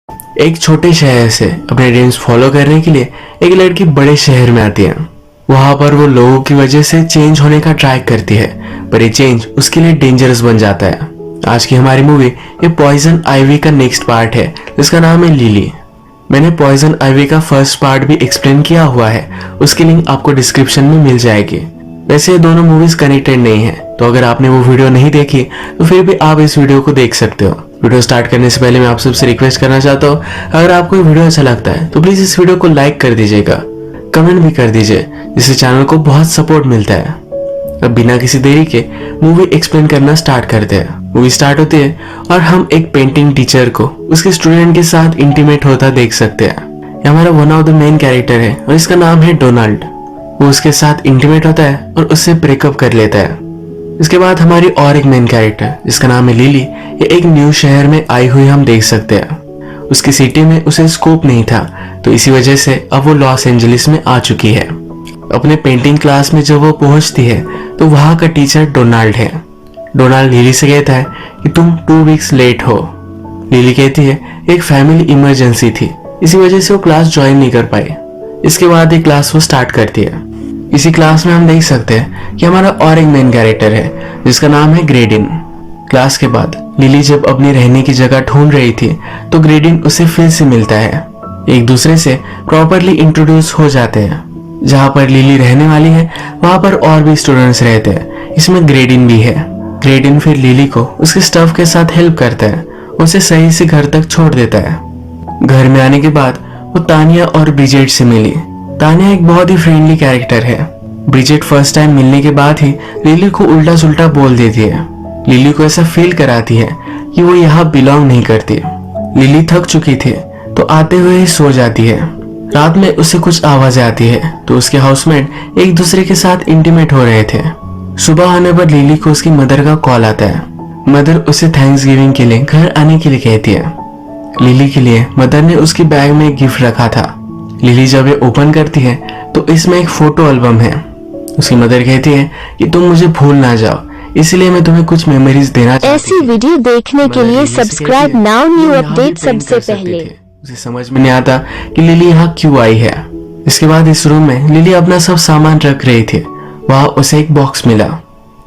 एक छोटे शहर से अपने ड्रीम्स फॉलो करने के लिए एक लड़की बड़े शहर में आती है। वहां पर वो लोगों की वजह से चेंज होने का ट्राई करती है, पर ये चेंज उसके लिए डेंजरस बन जाता है। आज की हमारी मूवी ये पॉइजन आइवी का नेक्स्ट पार्ट है, जिसका नाम है लिली। मैंने पॉइजन आइवी का फर्स्ट पार्ट भी एक्सप्लेन किया हुआ है, उसकी लिंक आपको डिस्क्रिप्शन में मिल जाएगी। वैसे ये दोनों मूवीज कनेक्टेड नहीं है, तो अगर आपने वो वीडियो नहीं देखी तो फिर भी आप इस वीडियो को देख सकते हो। वीडियो स्टार्ट करने से पहले मैं आप सबसे रिक्वेस्ट करना चाहता हूँ, अगर आपको ये वीडियो अच्छा लगता है तो प्लीज इस वीडियो को लाइक कर दीजिएगा, कमेंट भी कर दीजिए, जिससे चैनल को बहुत सपोर्ट मिलता है। अब बिना किसी देरी के मूवी एक्सप्लेन करना स्टार्ट करते हैं। मूवी स्टार्ट होती है और हम एक पेंटिंग टीचर को उसके स्टूडेंट के साथ इंटीमेट होता देख सकते हैं। ये हमारा one of the main character है और इसका नाम है डोनाल्ड। वो उसके साथ इंटीमेट होता है और उससे ब्रेकअप कर लेता है। इसके बाद हमारी और एक मेन कैरेक्टर जिसका नाम है लिली, ये एक न्यू शहर में आई हुई हम देख सकते हैं। उसकी सिटी में उसे स्कोप नहीं था, तो इसी वजह से अब वो लॉस एंजलिस में आ चुकी है। अपने पेंटिंग क्लास में जब वो पहुंचती है तो वहां का टीचर डोनाल्ड है। डोनाल्ड लिली से कहता है कि तुम 2 वीक्स लेट हो। लिली कहती है एक फैमिली इमरजेंसी थी, इसी वजह से वो क्लास ज्वाइन नहीं कर पाई। इसके बाद एक क्लास वो स्टार्ट करती है। इसी क्लास में हम देख सकते हैं कि हमारा और एक मेन कैरेक्टर है जिसका नाम है ग्रेडिन। क्लास के बाद लिली जब अपनी रहने की जगह ढूंढ रही थी तो ग्रेडिन उसे फिर से मिलता है। एक दूसरे से प्रॉपरली इंट्रोड्यूस हो जाते हैं। जहाँ पर लिली रहने वाली है वहां पर और भी स्टूडेंट्स रहते हैं, इसमें ग्रेडिन भी है। ग्रेडिन फिर लिली को उसके स्टफ के साथ हेल्प करता है, उसे सही से घर तक छोड़ देता है। घर में आने के बाद वो तानिया और ब्रिजेट से मिली। तानिया एक बहुत ही फ्रेंडली कैरेक्टर है। ब्रिजेट फर्स्ट टाइम मिलने के बाद ही लिली को उल्टा सुल्टा बोल देती है। लिली को ऐसा फील कराती है कि वो यहाँ बिलोंग नहीं करती। लिली थक चुकी थी तो आते हुए ही सो जाती है। रात में उसे कुछ आवाजें आती है तो उसके हाउसमेट एक दूसरे के साथ इंटीमेट हो रहे थे। सुबह होने पर लिली को उसकी मदर का कॉल आता है। मदर उसे थैंक्सगिविंग के लिए घर आने के लिए कहती है। लिली के लिए मदर ने उसकी बैग में एक गिफ्ट रखा था। लिली जब ये ओपन करती है तो इसमें एक फोटो एल्बम है। उसकी मदर कहती है कि तुम मुझे भूल ना जाओ, इसलिए मैं तुम्हें कुछ मेमोरीज देना चाहती हूं। ऐसी वीडियो देखने के लिए सब्सक्राइब नाउ, न्यू अपडेट सबसे पहले। उसे समझ में नहीं आता कि लिली यहाँ क्यों आई है। इसके बाद इस रूम में लिली अपना सब सामान रख रही थी। वहां उसे एक बॉक्स मिला।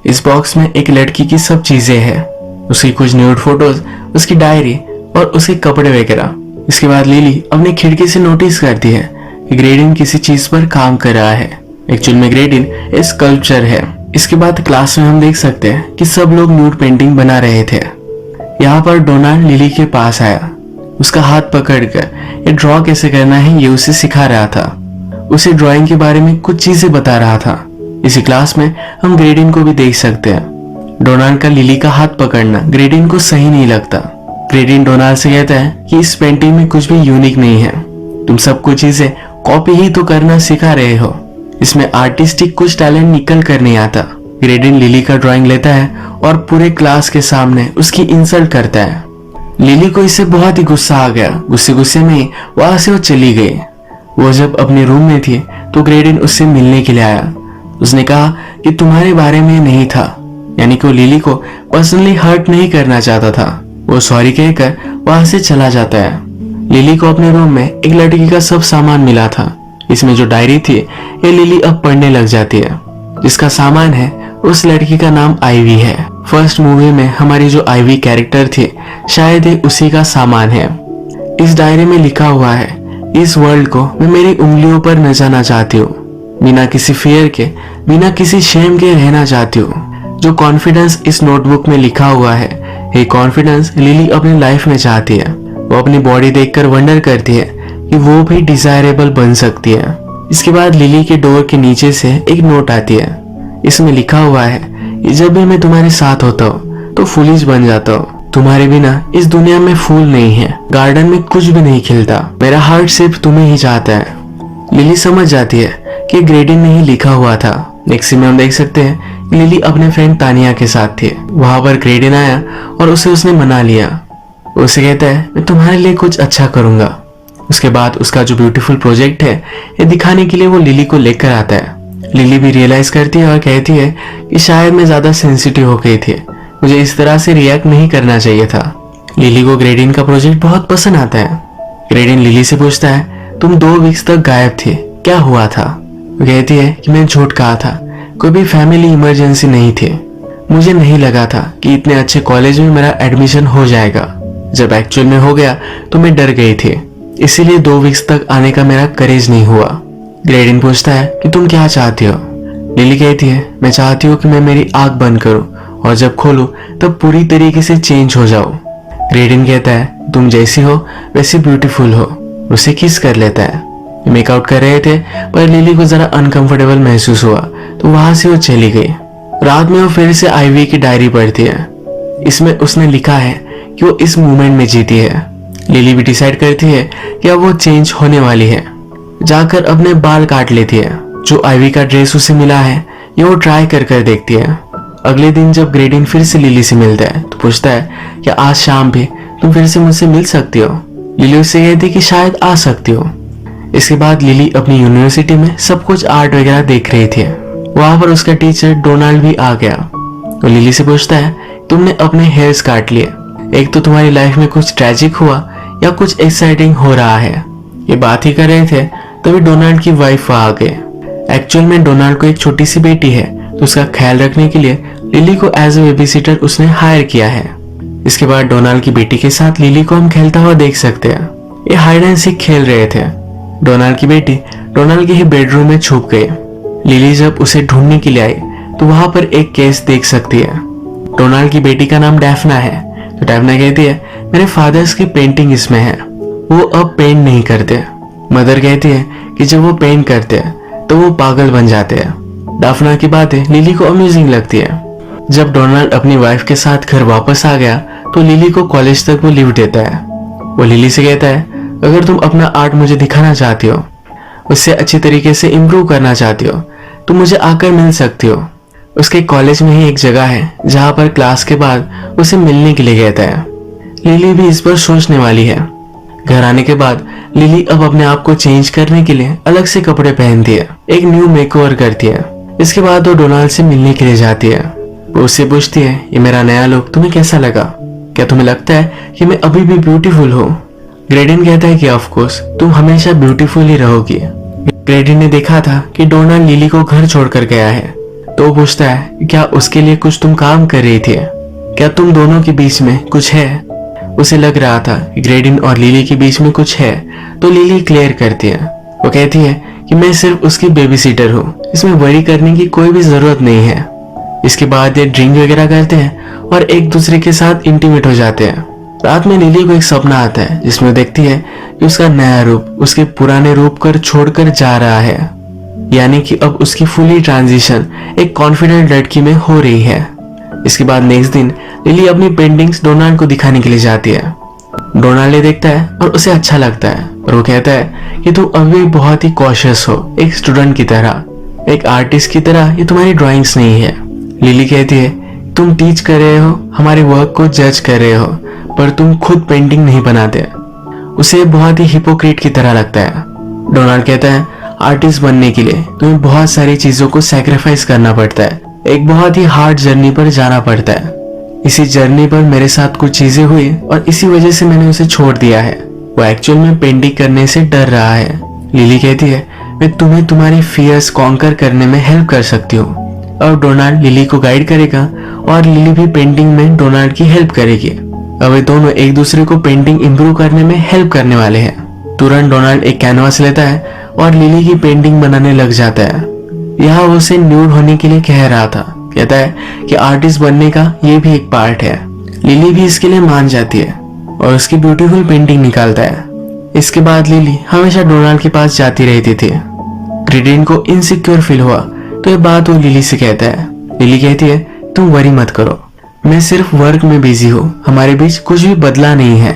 इस बॉक्स में एक लड़की की सब चीजें हैं, उसकी कुछ न्यूड फोटोज, उसकी डायरी और उसके कपड़े वगैरह। इसके बाद लिली अपनी खिड़की से नोटिस करती है कि ग्रेडिन किसी चीज पर काम कर रहा है। एक्चुअल में ग्रेडिन एक स्कल्पचर है। इसके बाद क्लास में हम देख सकते हैं कि सब लोग न्यूड पेंटिंग बना रहे थे। यहाँ पर डोनाल्ड लिली के पास आया। उसका हाथ पकड़कर ये ड्रॉ कैसे करना है ये उसे सिखा रहा था। उसे ड्राइंग के बारे में कुछ चीजें बता रहा था। इसी क्लास में हम ग्रेडिन को भी देख सकते हैं। डोनाल्ड का लिली का हाथ पकड़ना ग्रेडिन को सही नहीं लगता। ग्रेडिन डोनाल्ड से कहता है कि इस पेंटिंग में कुछ भी यूनिक नहीं है, तुम सब कुछ चीजें कॉपी ही तो करना सिखा रहे हो, इसमें आर्टिस्टिक कुछ टैलेंट निकल कर नहीं आता। ग्रेडिन लिली का ड्राइंग लेता है और पूरे क्लास के सामने उसकी इंसल्ट करता है। लिली को इससे बहुत ही गुस्सा आ गया। गुस्से में ही वहां से वो चली गई। वो जब अपने रूम में थी तो ग्रेडिन उससे मिलने के लिए आया। उसने कहा कि तुम्हारे बारे में नहीं था, यानी कि वो लिली को पर्सनली हर्ट नहीं करना चाहता था। वो सॉरी कहकर वहां से चला जाता है। लिली को अपने रूम में एक लड़की का सब सामान मिला था। इसमें जो डायरी थी ये लिली अब पढ़ने लग जाती है। जिसका सामान है उस लड़की का नाम आईवी है। फर्स्ट मूवी में हमारी जो आईवी कैरेक्टर थी शायद ये उसी का सामान है। इस डायरी में लिखा हुआ है, इस वर्ल्ड को मैं मेरी उंगलियों पर न जाना चाहती हूँ, बिना किसी फियर के, बिना किसी शेम के रहना चाहती हूँ। जो कॉन्फिडेंस इस नोटबुक में लिखा हुआ है, ये कॉन्फिडेंस लिली अपनी लाइफ में चाहती है। वो अपनी बॉडी देखकर वंडर करती है कि वो भी डिजायरेबल बन सकती है। इसके बाद लिली के डोर के नीचे से एक नोट आती है। इसमें लिखा हुआ है कि जब भी मैं तुम्हारे साथ होता हूँ तो फूलिश बन जाता हूँ। तुम्हारे बिना इस दुनिया में फूल नहीं है, गार्डन में कुछ भी नहीं खिलता। मेरा हार्ट सिर्फ तुम्हें ही चाहता है। लिली समझ जाती है कि ग्रेडिन में ही लिखा हुआ था। नेक्स्ट में हम देख सकते हैं कि लिली अपने फ्रेंड तानिया के साथ थी। वहां पर ग्रेडिन आया और उसने मना लिया। उसे कहता है मैं तुम्हारे लिए कुछ अच्छा करूंगा। उसके बाद उसका जो ब्यूटीफुल प्रोजेक्ट है ये दिखाने के लिए वो लिली को लेकर आता है। लिली भी रियलाइज करती है और कहती है कि शायद मैं ज्यादा सेंसिटिव हो गई थी, मुझे इस तरह से रिएक्ट नहीं करना चाहिए था। लिली को ग्रेडिन का प्रोजेक्ट बहुत पसंद आता है। ग्रेडिन लिली से पूछता है, तुम 2 वीक्स तक गायब थे, क्या हुआ था? वो कहती है कि मैं झूठ कहा था, कोई भी फैमिली इमरजेंसी नहीं थी। मुझे नहीं लगा था कि इतने अच्छे कॉलेज में मेरा एडमिशन हो जाएगा। जब एक्चुअल में हो गया तो मैं डर गई थी, इसीलिए 2 वीक्स तक आने का मेरा करेज नहीं हुआ। ग्रेडिन पूछता है कि तुम क्या चाहती हो? लिली कहती है, मैं चाहती हूँ कि मैं मेरी आंख बंद करूँ और जब खोलूँ तब पूरी तरीके से चेंज हो जाऊँ। ग्रेडिन कहता है, तुम जैसी हो वैसी ब्यूटीफुल हो। उसे किस कर लेता है। मेकआउट कर रहे थे पर लिली को जरा अनकंफर्टेबल महसूस हुआ तो वहां से वो चली गई। रात में वो फिर से आईवी की डायरी पढ़ती है। इसमें उसने लिखा है कि वो इस मोमेंट में जीती है। लिली भी डिसाइड करती है कि अब वो चेंज होने वाली है। जाकर अपने बाल काट लेती है। जो आईवी का ड्रेस उसे मिला है ये वो ट्राई कर देखती है। अगले दिन जब ग्रेडिन फिर से लिली से मिलता है तो पूछता है कि आज शाम भी तुम फिर से मुझसे मिल सकती हो? लिली उससे कहती है कि शायद आ सकती हो। इसके बाद लिली अपनी यूनिवर्सिटी में सब कुछ आर्ट वगैरह देख रही थी। वहां पर उसका टीचर डोनाल्ड भी आ गया। वो लिली से पूछता है, तुमने अपने हेयर्स काट लिए, एक तो तुम्हारी लाइफ में कुछ ट्रेजिक हुआ या कुछ एक्साइटिंग हो रहा है। ये बात ही कर रहे थे तभी डोनाल्ड की वाइफ वहां आ गई। एक्चुअल में डोनाल्ड को एक छोटी सी बेटी है तो उसका ख्याल रखने के लिए लिली को एज ए बेबी सिटर उसने हायर किया है। इसके बाद डोनाल्ड की बेटी के साथ लिली को हम खेलता हुआ देख सकते हैं। ये हाइड एंड सीक खेल रहे थे। डोनाल्ड की बेटी डोनाल्ड के ही बेडरूम में छुप गई। लिली जब उसे ढूंढने के लिए आई तो वहां पर एक केस देख सकती है। डोनाल्ड की बेटी का नाम डैफना है तो डैफना कहती है, मेरे फादर्स की पेंटिंग इसमें है, वो अब पेंट नहीं करते। मदर कहती है कि जब वो पेंट करते हैं तो वो पागल बन जाते हैं। डैफना की बातें लिली को अम्यूजिंग लगती है। जब डोनाल्ड अपनी वाइफ के साथ घर वापस आ गया तो लिली को कॉलेज तक वो लिफ्ट देता है। वो लिली से कहता है, अगर तुम अपना आर्ट मुझे दिखाना चाहती हो, उससे अच्छी तरीके से इम्प्रूव करना चाहती हो तो मुझे आकर मिल सकती हो। उसके कॉलेज में ही एक जगह है जहां पर क्लास के बाद उसे मिलने के लिए कहता है। लिली भी इस पर सोचने वाली है। घर आने के बाद लिली अब अपने आप को चेंज करने के लिए अलग से कपड़े पहनती है, एक न्यू मेकओवर करती है। इसके बाद वो डोनाल्ड से मिलने के लिए जाती है। वो उससे पूछती है, ये मेरा नया लुक तुम्हें कैसा लगा? क्या तुम्हें लगता है कि मैं अभी भी ब्यूटीफुल हूँ? ग्रेडिन कहता है कि ऑफ कोर्स तुम हमेशा ब्यूटीफुल ही रहोगी। ग्रेडिन ने देखा था कि डोनाल्ड लिली को घर छोड़कर गया है तो वो पूछता है, क्या उसके लिए कुछ तुम काम कर रही थी? क्या तुम दोनों के बीच में कुछ है? उसे लग रहा था कि ग्रेडिन और लिली के बीच में कुछ है तो लिली क्लियर करती है। वो कहती है कि मैं सिर्फ उसकी बेबी सीटर हूँ, इसमें वरी करने की कोई भी जरूरत नहीं है। इसके बाद ये ड्रिंक वगैरह करते हैं और एक दूसरे के साथ इंटीमेट हो जाते हैं। रात में लिली को एक सपना आता है जिसमें देखती है कि उसका नया रूप उसके पुराने रूप को छोड़कर जा रहा है, यानी कि अब उसकी फुली ट्रांजिशन एक कॉन्फिडेंट लड़की में हो रही है। इसके बाद नेक्स्ट दिन लिली अपनी पेंटिंग्स डोनाल्ड को दिखाने के लिए जाती है। डोनाल्ड ये देखता है और उसे अच्छा लगता है और वो कहता है कि तुम अभी बहुत ही कॉशियस हो, एक स्टूडेंट की तरह, एक आर्टिस्ट की तरह ये तुम्हारी ड्राइंग्स नहीं है। लिली कहती है, तुम टीच कर रहे हो, हमारे वर्क को जज कर रहे हो, पर तुम खुद पेंटिंग नहीं बनाते। उसे बहुत ही हिपोक्रेट की तरह लगता है। डोनाल्ड कहता है, आर्टिस्ट बनने के लिए तुम्हें बहुत सारी चीजों को सैक्रिफाइस करना पड़ता है, एक बहुत ही हार्ड जर्नी पर जाना पड़ता है। इसी जर्नी पर मेरे साथ कुछ चीजें हुई और इसी वजह से मैंने उसे छोड़ दिया है। वो एक्चुअल में पेंटिंग करने से डर रहा है। लिली कहती है, मैं तुम्हें तुम्हारी फियर्स कॉन्कर करने में हेल्प कर सकती हूँ। और डोनाल्ड लिली को गाइड करेगा और लिली भी पेंटिंग में डोनाल्ड की हेल्प करेगी। अब वे दोनों एक दूसरे को पेंटिंग इंप्रूव करने में हेल्प करने वाले हैं। तुरंत डोनाल्ड एक कैनवास लेता है और लिली की पेंटिंग बनाने लग जाता है। यहाँ वो उसे न्यूड होने के लिए कह रहा था। कहता है कि आर्टिस्ट बनने का ये भी एक पार्ट है। लिली भी इसके लिए मान जाती है और उसकी ब्यूटीफुल पेंटिंग निकालता है। इसके बाद लिली हमेशा डोनाल्ड के पास जाती रहती थी। ग्रेडिन को इनसिक्योर फील हुआ तो ये बात वो लिली से कहता है। लिली कहती है, तुम वरी मत करो, मैं सिर्फ वर्क में बिजी हूँ, हमारे बीच कुछ भी बदला नहीं है।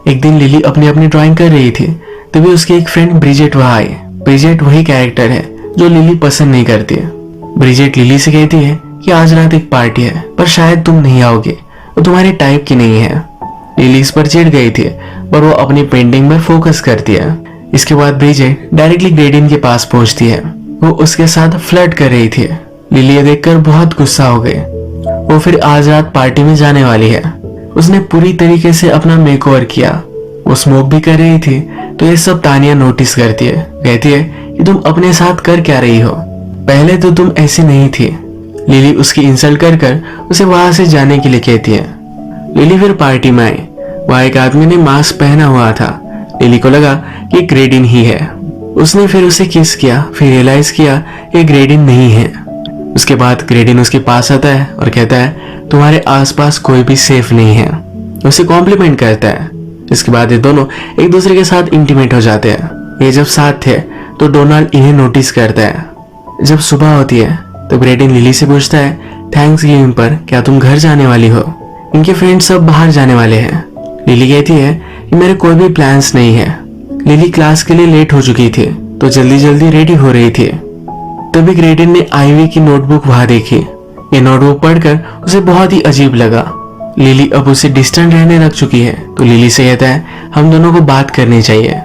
एक दिन लिली अपनी अपनी ड्राइंग कर रही थी तभी उसकी एक फ्रेंड ब्रिजेट वहां आई। ब्रिजेट वही कैरेक्टर है जो लिली पसंद नहीं करती है। ब्रिजेट लिली से कहती है कि आज रात एक पार्टी है पर शायद तुम नहीं आओगे, वो तुम्हारे टाइप की नहीं है। लिली इस पर चिढ़ गई थी पर वो अपनी पेंटिंग में फोकस करती है। इसके बाद ब्रिजेट डायरेक्टली ग्रेडिन के पास पहुंचती है। वो उसके साथ फ्लर्ट कर रही थी। लिली ये देखकर बहुत गुस्सा हो गई। वो फिर आज रात पार्टी में जाने वाली है। उसने पूरी तरीके से अपना मेकओवर किया। वो स्मोक भी कर रही थी तो ये सब तानिया नोटिस करती है। कहती है कि तुम अपने साथ कर क्या रही हो, पहले तो तुम ऐसी नहीं थी। लिली उसकी इंसल्ट कर उसे वहां से जाने के लिए कहती है। लिली फिर पार्टी में आई। वहां एक आदमी ने मास्क पहना हुआ था। लिली को लगा कि ग्रेडिन ही है। उसने फिर उसे किस किया, फिर रियलाइज किया ये ग्रेडिन नहीं है। उसके बाद ग्रेडिन उसके पास आता है और कहता है तुम्हारे आसपास कोई भी सेफ नहीं है। उसे कॉम्प्लीमेंट करता है। इसके बाद ये दोनों एक दूसरे के साथ इंटीमेट हो जाते हैं। ये जब साथ थे तो डोनाल्ड इन्हें नोटिस करता है। जब सुबह होती है तो ग्रेडिन लिली से पूछता है थैंक्स गिविंग पर क्या तुम घर जाने वाली हो? इनके फ्रेंड्स सब बाहर जाने वाले हैं। लिली कहती है कि मेरे कोई भी प्लान्स नहीं है। लिली क्लास के लिए लेट हो चुकी थी तो जल्दी जल्दी रेडी हो रही थी। तभी ग्रेडिन ने आईवी की नोटबुक वहां देखी। ये नोटबुक पढ़कर उसे बहुत ही अजीब लगा। लिली अब उसे डिस्टेंट रहने लग चुकी है तो लिली से कहता है हम दोनों को बात करनी चाहिए।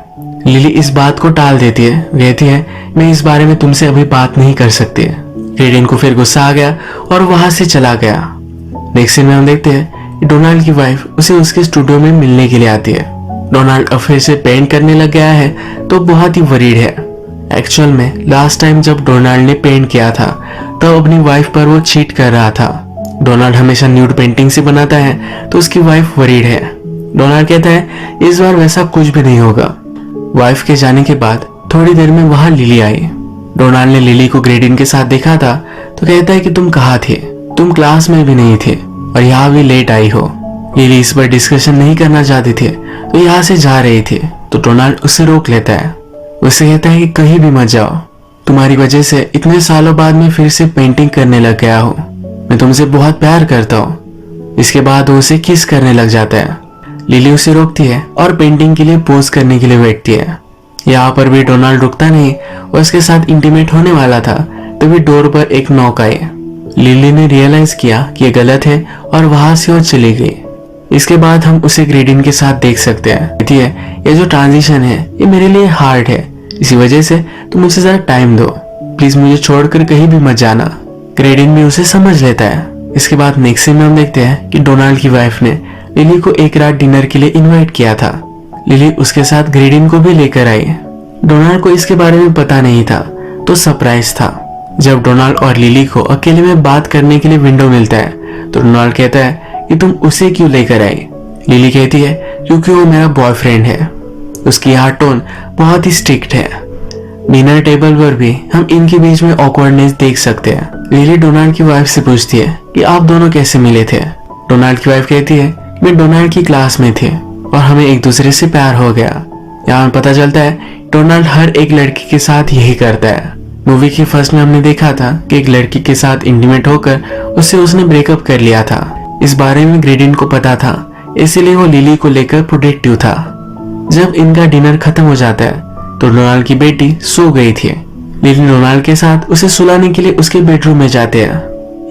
लिली इस बात को टाल देती है। कहती है मैं इस बारे में तुमसे अभी बात नहीं कर सकती। ग्रेडिन को फिर गुस्सा आ गया और वहां से चला गया। नेक्स्ट सीन में हम देखते हैं कि डोनाल्ड की वाइफ उसे उसके स्टूडियो में मिलने के लिए आती है। डोनाल्ड अब फिर से पेंट करने लग गया है तो बहुत ही वरीड है। एक्चुअल में लास्ट टाइम जब डोनाल्ड ने पेंट किया था तब अपनी वाइफ पर वो चीट कर रहा था। डोनाल्ड हमेशा न्यूड पेंटिंग से बनाता है तो उसकी वाइफ वरीड है। डोनाल्ड कहता है इस बार वैसा कुछ भी नहीं होगा। वाइफ के जाने के बाद थोड़ी देर में वहां लिली आई। डोनाल्ड ने लिली को ग्रेडिन के साथ देखा था तो कहता है कि तुम कहाँ थे, तुम क्लास में भी नहीं थे और यहाँ भी लेट आई हो। लिली इस पर डिस्कशन नहीं करना चाहती थी तो यहाँ से जा रही थी तो डोनाल्ड उसे रोक लेता है। उसे कहता है कि कहीं भी मत जाओ, तुम्हारी वजह से इतने सालों बाद मैं फिर से पेंटिंग करने लग गया हूँ। मैं तुमसे बहुत प्यार करता हूँ। इसके बाद वो उसे किस करने लग जाता है। लिली उसे रोकती है और पेंटिंग के लिए पोज करने के लिए बैठती है। यहाँ पर भी डोनाल्ड रुकता नहीं और उसके साथ इंटीमेट होने वाला था तभी डोर पर एक नॉक आई। लिली ने रियलाइज किया कि ये गलत है और वहां से वो चली गई। इसके बाद हम उसे ग्रेडिन के साथ देख सकते हैं। कहती है ये जो ट्रांजिशन है ये मेरे लिए हार्ड है, इसी वजह से तुम मुझे जरा टाइम दो, प्लीज मुझे छोड़कर कहीं भी मत जाना। ग्रेडिन भी उसे समझ लेता है। इसके बाद नेक्स्ट सीन में हम देखते हैं कि डोनाल्ड की वाइफ ने लिली को एक रात डिनर के लिए इन्वाइट किया था। लिली उसके साथ ग्रेडिन को भी लेकर आई। डोनाल्ड को इसके बारे में पता नहीं था तो सरप्राइज था। जब डोनाल्ड और लिली को अकेले में बात करने के लिए विंडो मिलता है तो डोनाल्ड कहता है कि तुम उसे क्यों लेकर आई। लिली कहती है क्योंकि वो मेरा बॉयफ्रेंड है। उसकी यहाँ टोन बहुत ही स्ट्रिक्ट है। डिनर टेबल पर भी हम इनके बीच में ऑकवर्डनेस देख सकते हैं। लिली डोनाल्ड की वाइफ से पूछती है कि आप दोनों कैसे मिले थे। डोनाल्ड की वाइफ कहती है मैं डोनाल्ड की क्लास में थी और हमें एक दूसरे से प्यार हो गया। यहाँ पता चलता है डोनाल्ड हर एक लड़की के साथ यही करता है। मूवी के फर्स्ट में हमने देखा था कि एक लड़की के साथ इंटीमेट होकर उससे उसने ब्रेकअप कर लिया था। इस बारे में ग्रेडिन को पता था, इसीलिए वो लिली को लेकर प्रोटेक्टिव था। जब इनका डिनर खत्म हो जाता है तो डोनाल्ड की बेटी सो गई थी। लिली डोनाल्ड के साथ उसे सुलाने के लिए उसके बेडरूम में जाते हैं।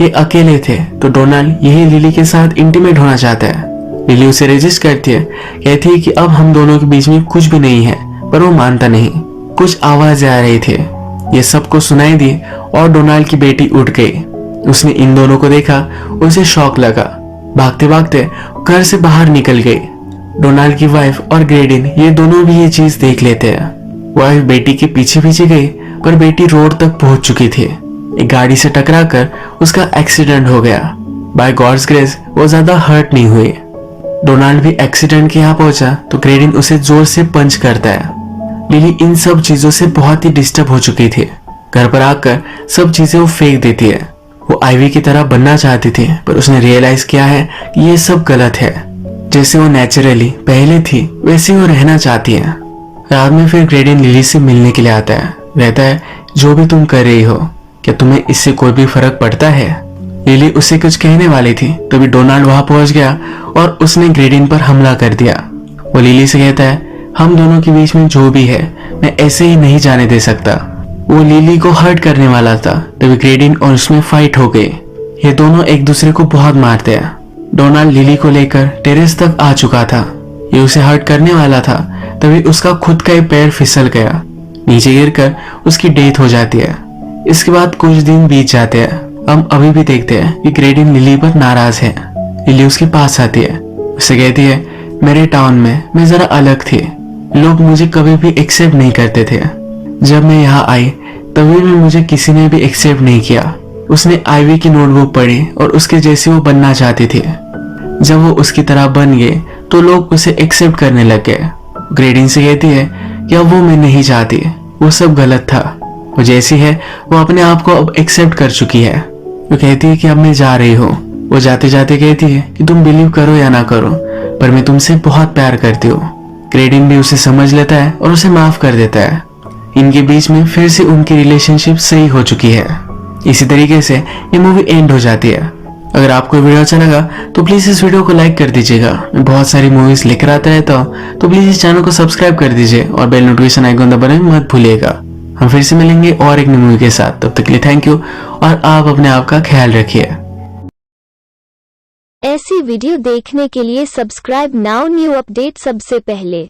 ये अकेले थे तो डोनाल्ड यही लिली के साथ इंटीमेट होना चाहता है। लिली उसे रेजिस्ट करती है, कहती है कि अब हम दोनों के बीच में कुछ भी नहीं है, पर वो मानता नहीं। कुछ आवाजें आ रही थी, ये सबको सुनाई दी और डोनाल्ड की बेटी उठ गई। उसने इन दोनों को देखा, उसे शॉक लगा। भागते भागते घर से बाहर निकल गई। डोनाल्ड की वाइफ और ग्रेडिन ये दोनों भी ये चीज देख लेते हैं। वाइफ बेटी के पीछे पीछे गई पर बेटी रोड तक पहुंच चुकी थी। एक गाड़ी से टकराकर उसका एक्सीडेंट हो गया। बाय गॉड्स ग्रेस वो ज्यादा हर्ट नहीं हुई। डोनाल्ड भी एक्सीडेंट के यहाँ पहुंचा तो ग्रेडिन उसे जोर से पंच करता है। लिली इन सब चीजों से बहुत ही डिस्टर्ब हो चुकी थी। घर पर आकर सब चीजें वो फेंक देती है। वो आईवी की तरह बनना चाहती थी पर उसने रियलाइज किया है कि ये सब गलत है। जैसे वो नेचुरली पहले थी वैसे वो रहना चाहती है। रात में फिर ग्रेडिन लिली से मिलने के लिए आता है। कहता है जो भी तुम कर रही हो क्या तुम्हें इससे कोई भी फर्क पड़ता है। लिली उससे कुछ कहने वाली थी तभी डोनाल्ड वहां पहुंच गया और उसने ग्रेडिन पर हमला कर दिया। वो लिली से कहता है हम दोनों के बीच में जो भी है मैं ऐसे ही नहीं जाने दे सकता। वो लिली को हर्ट करने वाला था तभी ग्रेडिन और उसमें फाइट हो गई। ये दोनों एक दूसरे को बहुत मारते हैं। डोनाल्ड लिली को लेकर टेरेस तक आ चुका था। ये उसे हर्ट करने वाला था तभी उसका खुद का ही पैर फिसल गया। नीचे गिरकर उसकी डेथ हो जाती है। इसके बाद कुछ दिन बीत जाते हैं। हम अभी भी देखते हैं कि ग्रेडिन लिली पर नाराज है। लिली उसके पास आती है, उससे कहती है मेरे टाउन में मैं जरा अलग थी, लोग मुझे कभी भी एक्सेप्ट नहीं करते थे। जब मैं यहाँ आई तभी भी मुझे किसी ने भी एक्सेप्ट नहीं किया। उसने आईवी की नोटबुक पढ़ी और उसके जैसे वो बनना चाहती थी। जब वो उसकी तरह बन गए तो लोग उसे एक्सेप्ट करने लग गए। ग्रेडिन से कहती है कि अब वो मैं नहीं चाहती, वो सब गलत था। वो जैसी है वो अपने आप को अब एक्सेप्ट कर चुकी है। वो कहती है कि अब मैं जा रही हूँ। वो जाते जाते कहती है कि तुम बिलीव करो या ना करो, पर मैं तुमसे बहुत प्यार करती हूँ। ग्रेडिन भी उसे समझ लेता है और उसे माफ कर देता है। इनके बीच में फिर से उनकी रिलेशनशिप सही हो चुकी है। इसी तरीके से ये मूवी एंड हो जाती है। अगर आपको वीडियो अच्छा लगा तो प्लीज इस वीडियो को लाइक कर दीजिएगा। मैं बहुत सारी मूवीज लेकर आता रहता हूँ, तो प्लीज इस चैनल को सब्सक्राइब कर दीजिए और बेल नोटिफिकेशन आइकन दबाना मत भूलिएगा। हम फिर से मिलेंगे और एक नई मूवी के साथ। तब तक के लिए थैंक यू और आप अपने आप का ख्याल रखिए। ऐसी वीडियो देखने के लिए सब्सक्राइब नाउ न्यू अपडेट सबसे पहले।